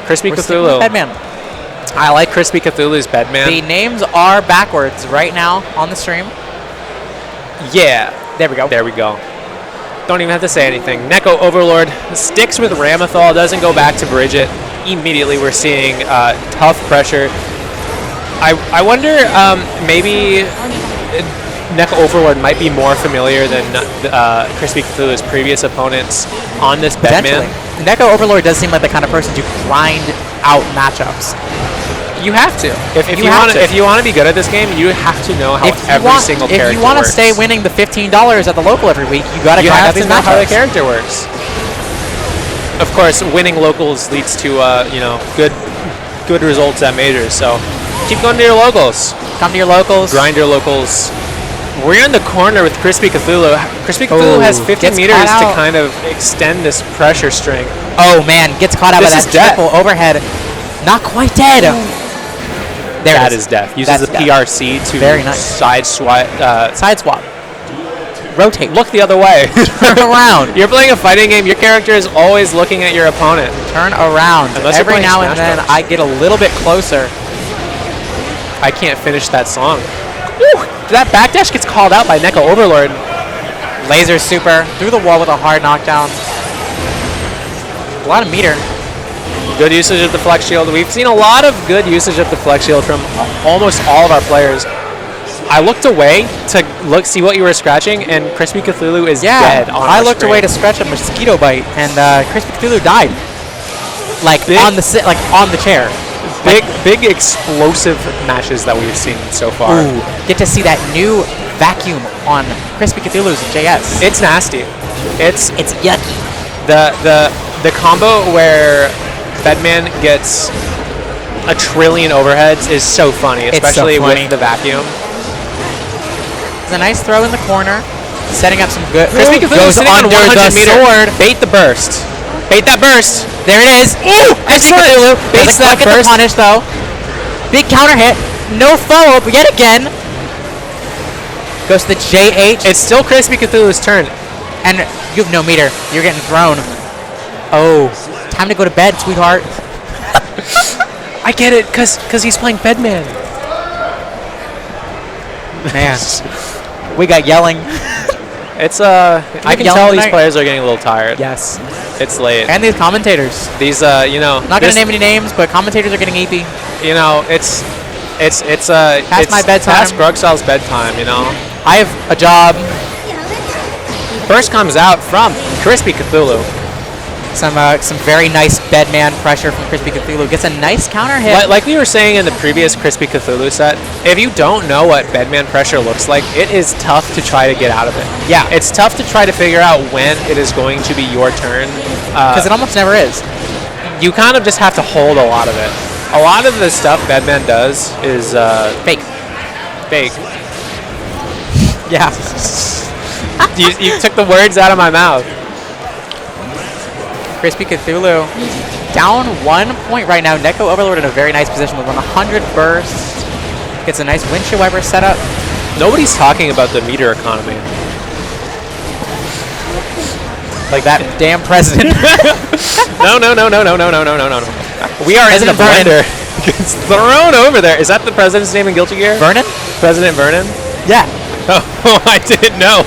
CrispyCthulu. Bedman. I like CrispyCthulu's Bedman. The names are backwards right now on the stream. Yeah. There we go. There we go. Don't even have to say anything. NekoOverlord sticks with Ramlethal, doesn't go back to Bridget. Immediately we're seeing tough pressure. I wonder maybe NekoOverlord might be more familiar than CrispyCthulu's previous opponents on this Bedman. NekoOverlord does seem like the kind of person to grind out matchups. You have to. If you want to be good at this game, you have to know how every single character works. If you want to stay winning the $15 at the local every week, you got to grind out these matchups. How the character works. Of course, winning locals leads to good results at majors. So keep going to your locals. Come to your locals. Grind your locals. We're in the corner with CrispyCthulu. CrispyCthulu has 50 meters to kind of extend this pressure string. Oh man, gets caught out by that triple overhead. Not quite dead. That is death. Uses the PRC to side swap. Rotate. Look the other way. Turn around. You're playing a fighting game. Your character is always looking at your opponent. Turn around. Every now and then, I get a little bit closer. I can't finish that song. Woo! That backdash gets called out by NekoOverlord. Laser super through the wall with a hard knockdown. A lot of meter. Good usage of the flex shield. We've seen a lot of good usage of the flex shield from almost all of our players. I looked away to see what you were scratching, and CrispyCthulu is dead on I looked away to scratch a mosquito bite, and CrispyCthulu died. On the chair. Big explosive matches that we've seen so far. Ooh, get to see that new vacuum on CrispyCthulu's JS. It's nasty. It's yucky. The combo where Bedman gets a trillion overheads is so funny, especially with the vacuum. It's a nice throw in the corner, setting up some good. CrispyCthulu goes under the sword. Bait the burst. Bait that burst. There it is. Ooh, excellent. Baits that burst. The punish though. Big counter hit. No follow-up yet again. Goes to the JH. It's still CrispyCthulu's turn. And you have no meter. You're getting thrown. Oh. Time to go to bed, sweetheart. I get it, cause he's playing Bedman. Man, we got yelling. It's I can tell these players are getting a little tired. Yes, it's late. And these commentators. These not gonna name any names, but commentators are getting eepy. It's my bedtime. Past Grugsal's bedtime. I have a job. Burst comes out from CrispyCthulu. Some very nice Bedman pressure from CrispyCthulu. Gets a nice counter hit. Like we were saying in the previous CrispyCthulu set, if you don't know what Bedman pressure looks like, it is tough to try to get out of it. Yeah. It's tough to try to figure out when it is going to be your turn. Because it almost never is. You kind of just have to hold a lot of it. A lot of the stuff Bedman does is fake. Fake. Yeah. you took the words out of my mouth. CrispyCthulu down 1 point right now. NekoOverlord in a very nice position with 100 bursts. Gets a nice windshield wiper setup. Nobody's talking about the meter economy. Like that damn president. No. We are in the blender. It's thrown over there. Is that the president's name in Guilty Gear? Vernon? President Vernon? Yeah. Oh, I didn't know.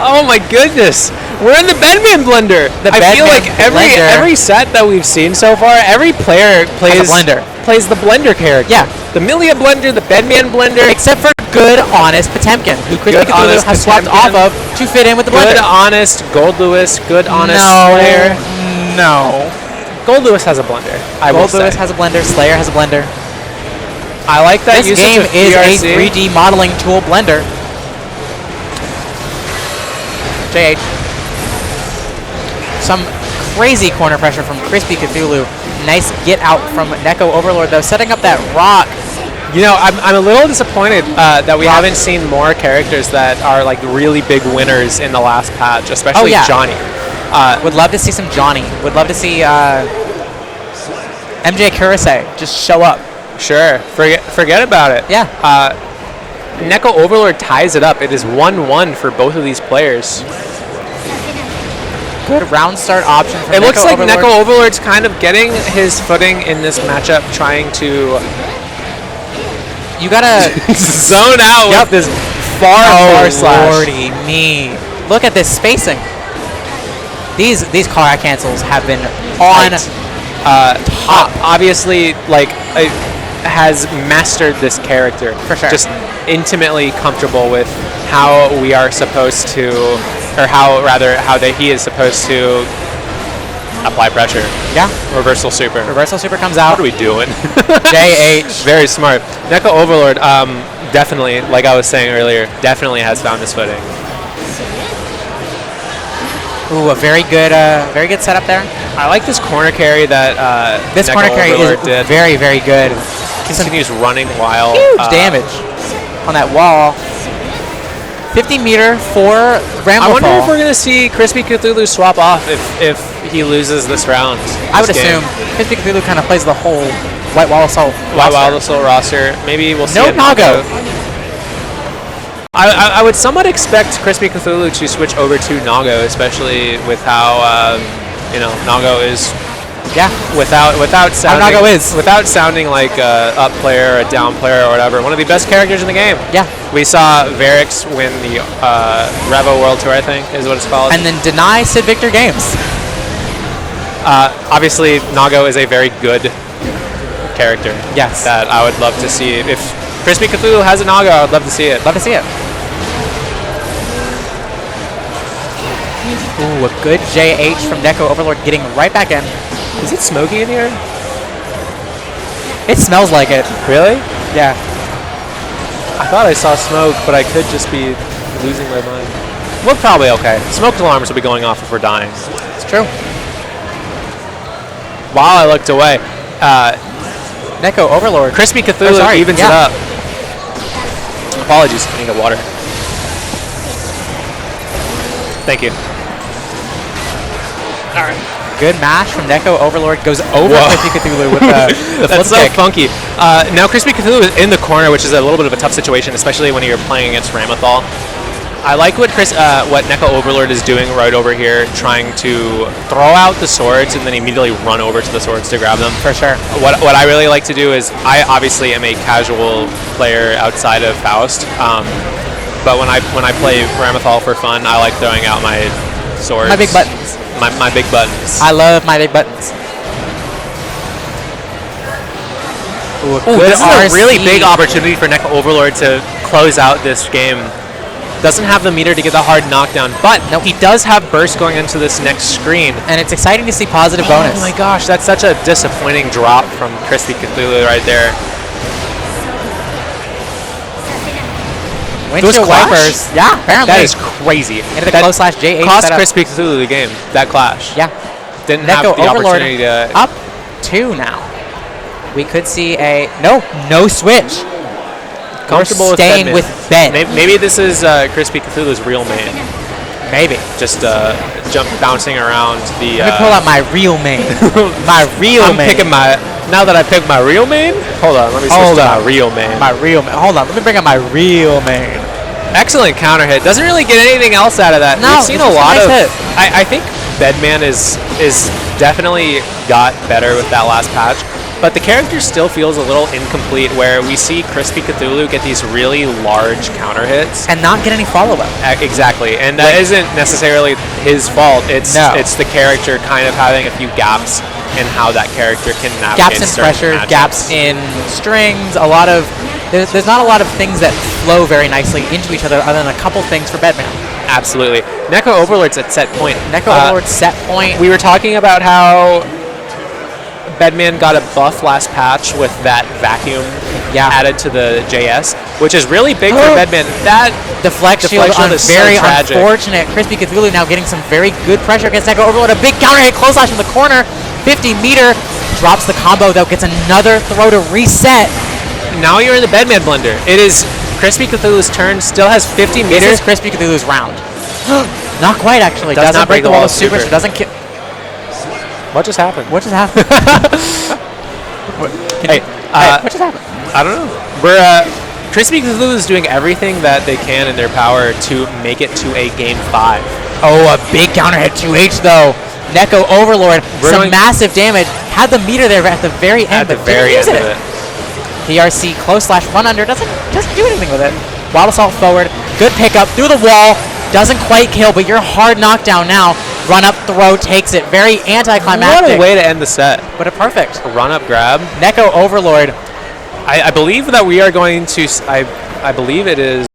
Oh my goodness. We're in the Bedman blender. I feel like every set that we've seen so far, every player plays the blender character. Yeah. The Milia blender, the Bedman blender. Except for good, honest Potemkin, who CrispyCthulu has swapped off of to fit in with the blender. Good, honest Gold Lewis, good, honest Slayer. No. Gold Lewis has a blender. Gold Lewis has a blender. Slayer has a blender. I like that this game is a 3D modeling tool blender. JH. Some crazy corner pressure from CrispyCthulu. Nice get out from NekoOverlord though, setting up that rock. I'm a little disappointed that we haven't seen more characters that are like really big winners in the last patch, especially Johnny. Would love to see some Johnny. Would love to see MJ Kurase just show up. Sure. Forget about it. Yeah. NekoOverlord ties it up. It is 1-1 for both of these players. good round start option for It looks like Overlord. NekoOverlord's kind of getting his footing in this matchup, trying to You gotta zone out with this far slash. lordy me. Look at this spacing. These car cancels have been on top. Obviously, like, has mastered this character. For sure. Just intimately comfortable with how we are supposed to, or how he is supposed to apply pressure. Yeah. Reversal super. Reversal super comes out. What are we doing? JH. Very smart. NekoOverlord, definitely, like I was saying earlier, definitely has found his footing. Ooh, a very good setup there. I like this corner carry that This corner carry is did. very, very good. Continues running while Huge damage on that wall. 50 meter for Ramlethal. I wonder if we're going to see CrispyCthulu swap off if he loses this round. I would assume CrispyCthulu kind of plays the whole White Wall Assault roster. Maybe we'll see no it. Nago. I would somewhat expect CrispyCthulu to switch over to Nago, especially with how Nago is. Yeah, without sounding Nago is. without sounding like a up player, or a down player, or whatever. One of the best characters in the game. Yeah. We saw Varix win the Revo World Tour, I think, is what it's called. And then deny Sid Victor games. Obviously, Nago is a very good character. Yes. That I would love to see. If CrispyCthulu has a Nago, I would love to see it. Love to see it. Ooh, a good JH from NekoOverlord getting right back in. Is it smoky in here? It smells like it. Really? Yeah. I thought I saw smoke, but I could just be losing my mind. We're probably okay. Smoke alarms will be going off if we're dying. It's true. While I looked away, NekoOverlord. CrispyCthulu evens it up. Apologies, I need a water. Thank you. All right. Good mash from NekoOverlord, goes over CrispyCthulu with the flip That's so kick. funky. Now CrispyCthulu is in the corner, which is a little bit of a tough situation, especially when you're playing against Ramlethal. I like what NekoOverlord is doing right over here, trying to throw out the swords and then immediately run over to the swords to grab them. For sure. What I really like to do is, I obviously am a casual player outside of Faust, but when I play Ramlethal for fun, I like throwing out my swords. My big buttons. My big buttons. I love my big buttons. Ooh, this is a really big opportunity for NekoOverlord to close out this game. Doesn't have the meter to get the hard knockdown, but he does have burst going into this next screen. And it's exciting to see positive bonus. Oh my gosh, that's such a disappointing drop from CrispyCthulu right there. Windshield wipers. Yeah, apparently. That is crazy. Into the close slash J8 cost setup. CrispyCthulu the game, that clash. Yeah. Didn't have the opportunity to... Up 2 now. We could see a... No switch. Comfortable staying with Ben. Maybe this is CrispyCthulu's real main. Maybe. Just bouncing around the... Let me pull out my real main. My real main. Now that I picked my real main? Hold on, let me switch to my real main. My real main. Hold on, let me bring out my real main. Excellent counter hit. Doesn't really get anything else out of that. No, we've seen a lot nice of... hit. I think Bedman is definitely got better with that last patch. But the character still feels a little incomplete, where we see CrispyCthulu get these really large counter hits and not get any follow-up. Exactly, and that isn't necessarily his fault. It's the character kind of having a few gaps in how that character can navigate. Gaps in pressure, matchups. gaps in strings. There's not a lot of things that flow very nicely into each other, other than a couple things for Bedman. Absolutely. NekoOverlord's at set point. NekoOverlord's set point. We were talking about how Bedman got a buff last patch with that vacuum added to the JS, which is really big for Bedman. That deflection shield is very unfortunate. CrispyCthulu now getting some very good pressure against NekoOverlord. A big counter hit, close slash from the corner. 50 meter, drops the combo though, gets another throw to reset. Now you're in the Bedman blender. It is CrispyCthulu's turn, still has 50 meters. This is CrispyCthulu's round. Not quite actually. Does not break the wall of super. Doesn't kill. What just happened? What just happened? What just happened? I don't know. CrispyCthulu is doing everything that they can in their power to make it to a game 5. Oh, a big counter hit 2H though. NekoOverlord, some massive damage. Had the meter there at the very end, but didn't use it. PRC close slash run under doesn't do anything with it. Wild Assault forward, good pickup through the wall. Doesn't quite kill, but you're hard knockdown now. Run up throw takes it. Very anticlimactic. What a way to end the set. But a perfect. A run up grab. NekoOverlord. I believe that we are going to. I believe it is.